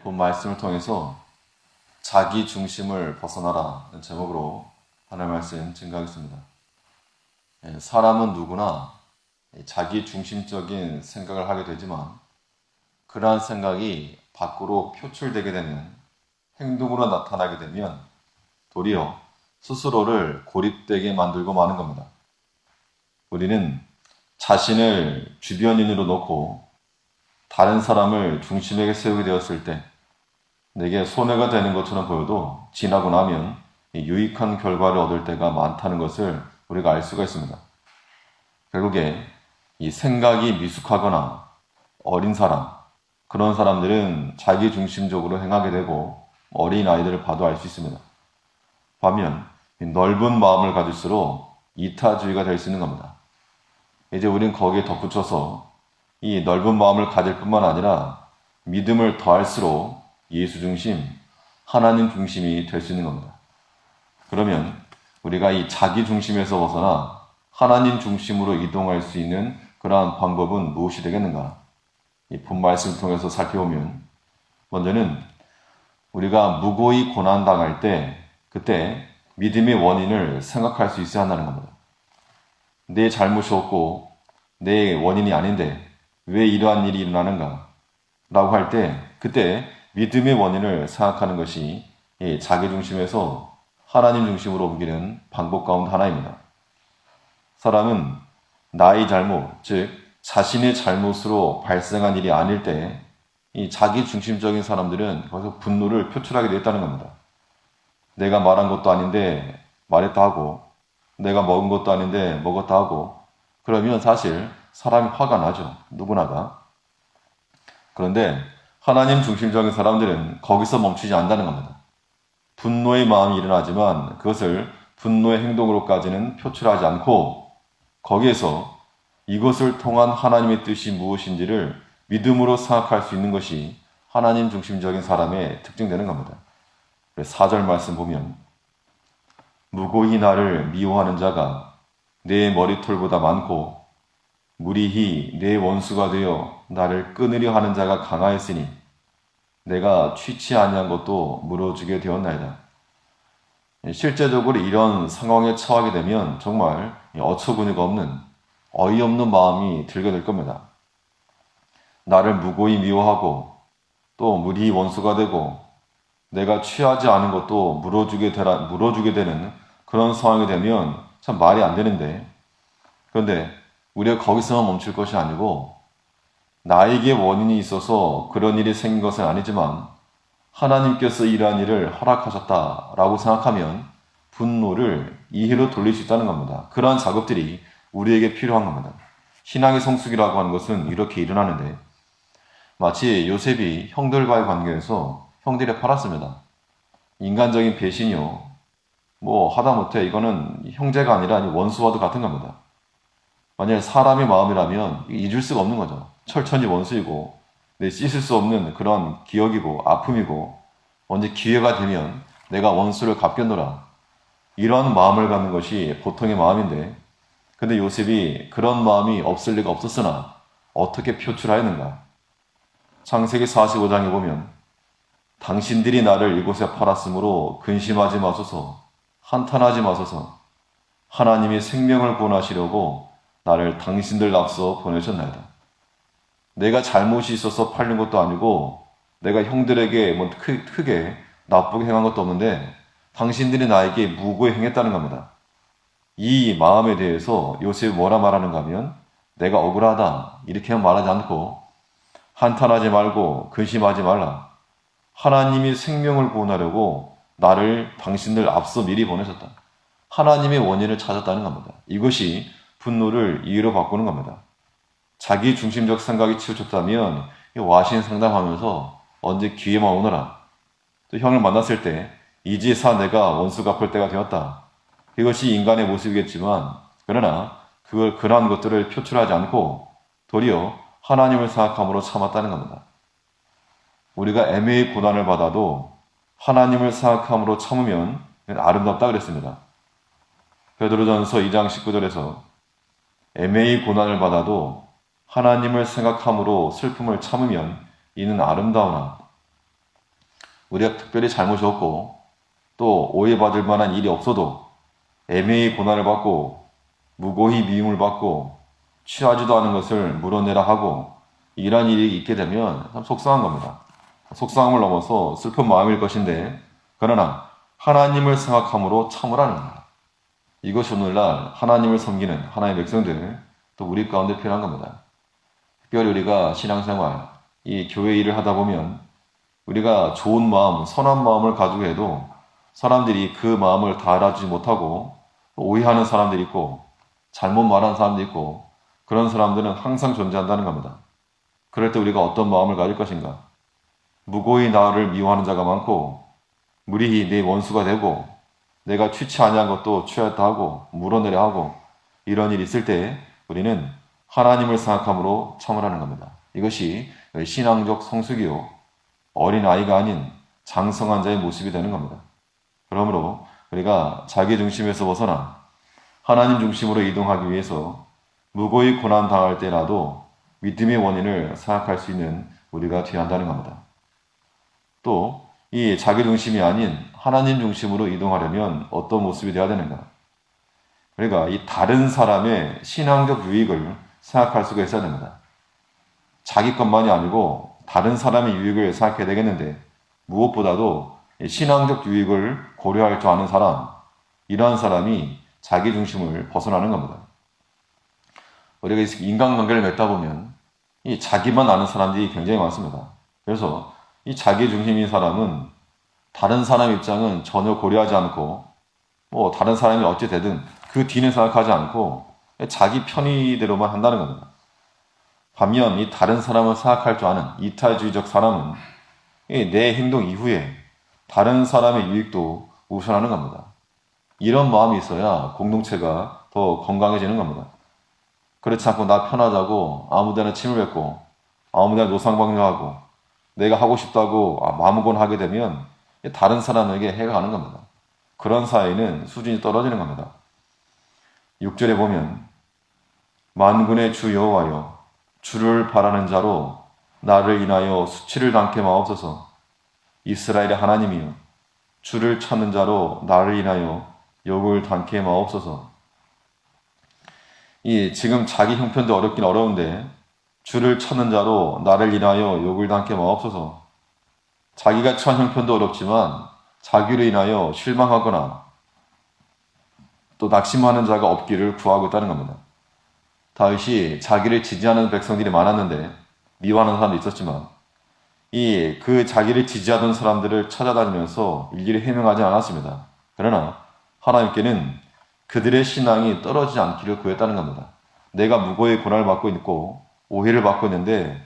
본 말씀을 통해서 자기 중심을 벗어나라는 제목으로 하나님 말씀 증거하겠습니다. 사람은 누구나 자기 중심적인 생각을 하게 되지만 그러한 생각이 밖으로 표출되게 되는 행동으로 나타나게 되면 도리어 스스로를 고립되게 만들고 마는 겁니다. 우리는 자신을 주변인으로 놓고 다른 사람을 중심에게 세우게 되었을 때 내게 손해가 되는 것처럼 보여도 지나고 나면 유익한 결과를 얻을 때가 많다는 것을 우리가 알 수가 있습니다. 결국에 이 생각이 미숙하거나 어린 사람, 그런 사람들은 자기 중심적으로 행하게 되고 어린 아이들을 봐도 알 수 있습니다. 반면 넓은 마음을 가질수록 이타주의가 될 수 있는 겁니다. 이제 우린 거기에 덧붙여서 이 넓은 마음을 가질 뿐만 아니라 믿음을 더할수록 예수 중심, 하나님 중심이 될 수 있는 겁니다. 그러면 우리가 이 자기 중심에서 벗어나 하나님 중심으로 이동할 수 있는 그러한 방법은 무엇이 되겠는가? 이 본 말씀을 통해서 살펴보면 먼저는 우리가 무고히 고난당할 때 그때 믿음의 원인을 생각할 수 있어야 한다는 겁니다. 내 잘못이 없고 내 원인이 아닌데 왜 이러한 일이 일어나는가? 라고 할 때 그때 믿음의 원인을 생각하는 것이 자기 중심에서 하나님 중심으로 옮기는 방법 가운데 하나입니다. 사람은 나의 잘못, 즉 자신의 잘못으로 발생한 일이 아닐 때 이 자기 중심적인 사람들은 거기서 분노를 표출하게 되었다는 겁니다. 내가 말한 것도 아닌데 말했다 하고 내가 먹은 것도 아닌데 먹었다 하고 그러면 사실 사람이 화가 나죠. 누구나가. 그런데 하나님 중심적인 사람들은 거기서 멈추지 않는다는 겁니다. 분노의 마음이 일어나지만 그것을 분노의 행동으로까지는 표출하지 않고 거기에서 이것을 통한 하나님의 뜻이 무엇인지를 믿음으로 생각할 수 있는 것이 하나님 중심적인 사람의 특징되는 겁니다. 4절 말씀 보면 무고히 나를 미워하는 자가 내 머리털보다 많고 무리히 내 원수가 되어 나를 끊으려 하는 자가 강하였으니 내가 취치 아니한 것도 물어주게 되었나이다. 실제적으로 이런 상황에 처하게 되면 정말 어처구니가 없는 어이없는 마음이 들게 될 겁니다. 나를 무고히 미워하고 또 무리히 원수가 되고 내가 취하지 않은 것도 물어주게 되는 그런 상황이 되면 참 말이 안 되는데 그런데 우리가 거기서만 멈출 것이 아니고 나에게 원인이 있어서 그런 일이 생긴 것은 아니지만 하나님께서 이러한 일을 허락하셨다라고 생각하면 분노를 이해로 돌릴 수 있다는 겁니다. 그러한 작업들이 우리에게 필요한 겁니다. 신앙의 성숙이라고 하는 것은 이렇게 일어나는데 마치 요셉이 형들과의 관계에서 형들에 팔았습니다. 인간적인 배신이요. 하다못해 이거는 형제가 아니라 원수와도 같은 겁니다. 만약 사람의 마음이라면 잊을 수가 없는 거죠. 철천지 원수이고 내 씻을 수 없는 그런 기억이고 아픔이고 언제 기회가 되면 내가 원수를 갚겠노라. 이런 마음을 갖는 것이 보통의 마음인데 근데 요셉이 그런 마음이 없을 리가 없었으나 어떻게 표출하였는가? 창세기 45장에 보면 당신들이 나를 이곳에 팔았으므로 근심하지 마소서 한탄하지 마소서 하나님이 생명을 구원하시려고 나를 당신들 앞서 보내셨나이다. 내가 잘못이 있어서 팔린 것도 아니고 내가 형들에게 크게 나쁘게 행한 것도 없는데 당신들이 나에게 무고히 행했다는 겁니다. 이 마음에 대해서 요셉이 뭐라 말하는가 하면 내가 억울하다 이렇게 말하지 않고 한탄하지 말고 근심하지 말라. 하나님이 생명을 구원하려고 나를 당신들 앞서 미리 보내셨다. 하나님의 원인을 찾았다는 겁니다. 이것이 분노를 이해로 바꾸는 겁니다. 자기 중심적 생각이 치우쳤다면 와신 상담하면서 언제 기회만 오너라. 또 형을 만났을 때 이제사 내가 원수 갚을 때가 되었다. 이것이 인간의 모습이겠지만 그러나 그러한 것들을 표출하지 않고 도리어 하나님을 생각함으로 참았다는 겁니다. 우리가 애매히 고난을 받아도 하나님을 생각함으로 참으면 아름답다 그랬습니다. 베드로전서 2장 19절에서 애매히 고난을 받아도 하나님을 생각함으로 슬픔을 참으면 이는 아름다우나 우리가 특별히 잘못이 없고 또 오해받을 만한 일이 없어도 애매히 고난을 받고 무고히 미움을 받고 취하지도 않은 것을 물어내라 하고 이러한 일이 있게 되면 참 속상한 겁니다. 속상함을 넘어서 슬픈 마음일 것인데 그러나 하나님을 생각함으로 참으라는 겁니다. 이것이 오늘날 하나님을 섬기는 하나님의 백성들 또 우리 가운데 필요한 겁니다. 특별히 우리가 신앙생활, 이 교회 일을 하다 보면 우리가 좋은 마음, 선한 마음을 가지고 해도 사람들이 그 마음을 다 알아주지 못하고 오해하는 사람들이 있고 잘못 말하는 사람도 있고 그런 사람들은 항상 존재한다는 겁니다. 그럴 때 우리가 어떤 마음을 가질 것인가? 무고히 나를 미워하는 자가 많고 무리히 내 원수가 되고 내가 취치 아니한 것도 취하였다 하고 물어내려 하고 이런 일이 있을 때 우리는 하나님을 생각함으로 참으라는 겁니다. 이것이 신앙적 성숙이요 어린아이가 아닌 장성한 자의 모습이 되는 겁니다. 그러므로 우리가 자기 중심에서 벗어나 하나님 중심으로 이동하기 위해서 무고히 고난 당할 때라도 믿음의 원인을 생각할 수 있는 우리가 되어야 한다는 겁니다. 또 이 자기 중심이 아닌 하나님 중심으로 이동하려면 어떤 모습이 되어야 되는가? 우리가 이 다른 사람의 신앙적 유익을 생각할 수가 있어야 됩니다. 자기 것만이 아니고 다른 사람의 유익을 생각해야 되겠는데 무엇보다도 신앙적 유익을 고려할 줄 아는 사람, 이러한 사람이 자기 중심을 벗어나는 겁니다. 우리가 인간관계를 맺다 보면 이 자기만 아는 사람들이 굉장히 많습니다. 그래서 이 자기 중심인 사람은 다른 사람 입장은 전혀 고려하지 않고 다른 사람이 어찌 되든 그 뒤는 생각하지 않고 자기 편의대로만 한다는 겁니다. 반면 이 다른 사람을 생각할 줄 아는 이타주의적 사람은 내 행동 이후에 다른 사람의 유익도 우선하는 겁니다. 이런 마음이 있어야 공동체가 더 건강해지는 겁니다. 그렇지 않고 나 편하자고 아무데나 침을 뱉고 아무데나 노상방뇨하고 내가 하고 싶다고 마음고나 하게 되면 다른 사람에게 해가 가는 겁니다. 그런 사이는 수준이 떨어지는 겁니다. 6절에 보면 만군의 주 여호와여 주를 바라는 자로 나를 인하여 수치를 당케 마옵소서. 이스라엘의 하나님이여 주를 찾는 자로 나를 인하여 욕을 당케 마옵소서. 지금 자기 형편도 어렵긴 어려운데 주를 찾는 자로 나를 인하여 욕을 당케 마옵소서. 자기가 처한 형편도 어렵지만 자기로 인하여 실망하거나 또 낙심하는 자가 없기를 구하고 있다는 겁니다. 다윗이 자기를 지지하는 백성들이 많았는데 미워하는 사람도 있었지만 그 자기를 지지하던 사람들을 찾아다니면서 일일이 해명하지 않았습니다. 그러나 하나님께는 그들의 신앙이 떨어지지 않기를 구했다는 겁니다. 내가 무고히 고난을 받고 있고 오해를 받고 있는데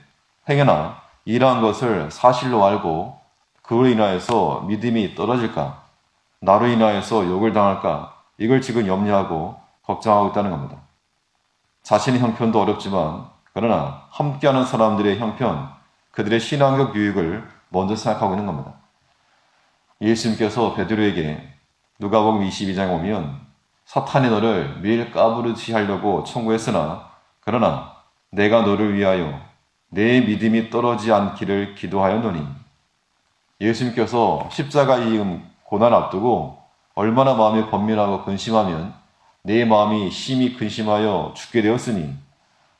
행여나 이러한 것을 사실로 알고 그로 인하여서 믿음이 떨어질까? 나로 인하여서 욕을 당할까? 이걸 지금 염려하고 걱정하고 있다는 겁니다. 자신의 형편도 어렵지만 그러나 함께하는 사람들의 형편, 그들의 신앙적 유익을 먼저 생각하고 있는 겁니다. 예수님께서 베드로에게 누가복음 22장에 오면 사탄이 너를 매일 까부르듯이 하려고 청구했으나 그러나 내가 너를 위하여 내 믿음이 떨어지지 않기를 기도하였노니. 예수님께서 십자가의 고난 앞두고 얼마나 마음이 번민하고 근심하면 내 마음이 심히 근심하여 죽게 되었으니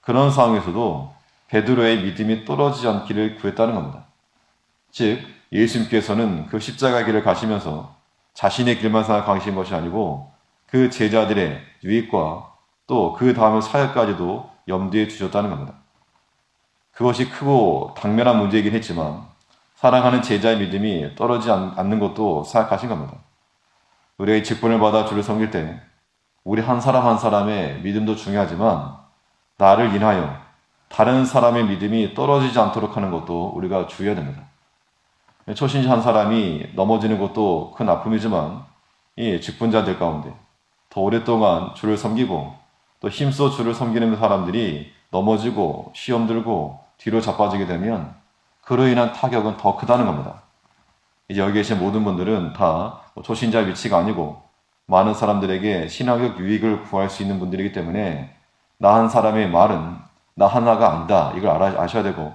그런 상황에서도 베드로의 믿음이 떨어지지 않기를 구했다는 겁니다. 즉 예수님께서는 그 십자가 길을 가시면서 자신의 길만 생각하신 것이 아니고 그 제자들의 유익과 또 그 다음의 사역까지도 염두에 두셨다는 겁니다. 그것이 크고 당면한 문제이긴 했지만 사랑하는 제자의 믿음이 떨어지지 않는 것도 생각하신 겁니다. 우리가 직분을 받아 주를 섬길 때 우리 한 사람 한 사람의 믿음도 중요하지만 나를 인하여 다른 사람의 믿음이 떨어지지 않도록 하는 것도 우리가 주의해야 됩니다. 초신자 한 사람이 넘어지는 것도 큰 아픔이지만 이 직분자들 가운데 더 오랫동안 주를 섬기고 또 힘써 주를 섬기는 사람들이 넘어지고 시험 들고 뒤로 자빠지게 되면 그로 인한 타격은 더 크다는 겁니다. 이제 여기 계신 모든 분들은 다 초신자의 위치가 아니고 많은 사람들에게 신학적 유익을 구할 수 있는 분들이기 때문에 나 한 사람의 말은 나 하나가 아니다. 이걸 아셔야 되고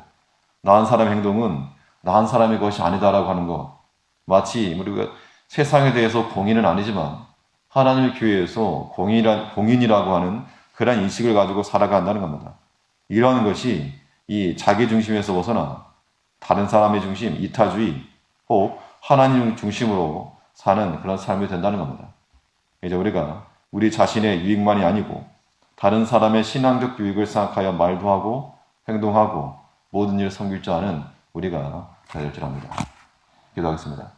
나 한 사람의 행동은 나 한 사람의 것이 아니다라고 하는 것 마치 우리가 세상에 대해서 공인은 아니지만 하나님의 교회에서 공인이라고 하는 그런 인식을 가지고 살아간다는 겁니다. 이런 것이 이 자기 중심에서 벗어나 다른 사람의 중심, 이타주의, 혹 하나님 중심으로 사는 그런 삶이 된다는 겁니다. 이제 우리가 우리 자신의 유익만이 아니고 다른 사람의 신앙적 유익을 생각하여 말도 하고 행동하고 모든 일을 섬길 줄 아는 우리가 되어야 될 줄 압니다. 기도하겠습니다.